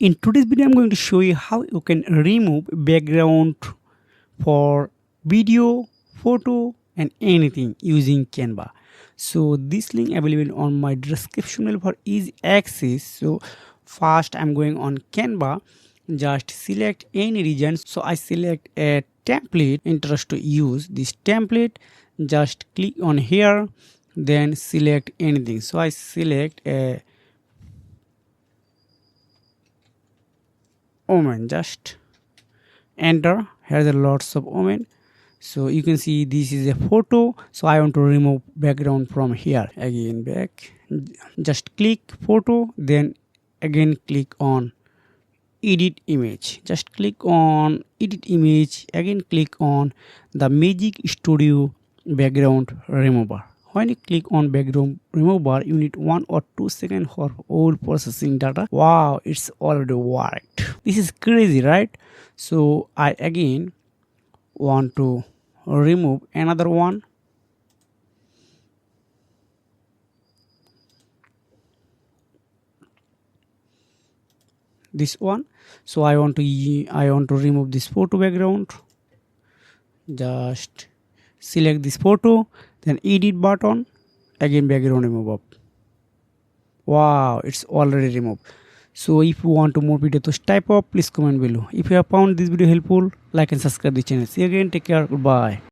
In today's video, I'm going to show you how you can remove background for video, photo, and anything using Canva. So this link available on my description for easy access. So first, I'm going on Canva. Just select any region. So I select a template. Interest to use this template. Just click on here. Then select anything. So I select a woman, just enter. Here there are lots of women, so you can see this is a photo. So I want to remove background from here. Again back, just click photo, then again click on edit image. Just click on edit image, again click on the Magic Studio background remover. When you click on background remover, you need 1 or 2 seconds for all processing data. Wow, it's already worked. This is crazy, right? So I again want to remove another one. This one. So I want to remove this photo background. Just select this photo, then edit button, again background remove up. Wow, it's already removed. So if you want to more video to type up, please comment below. If you have found this video helpful, like and subscribe the channel. See you again, take care, goodbye.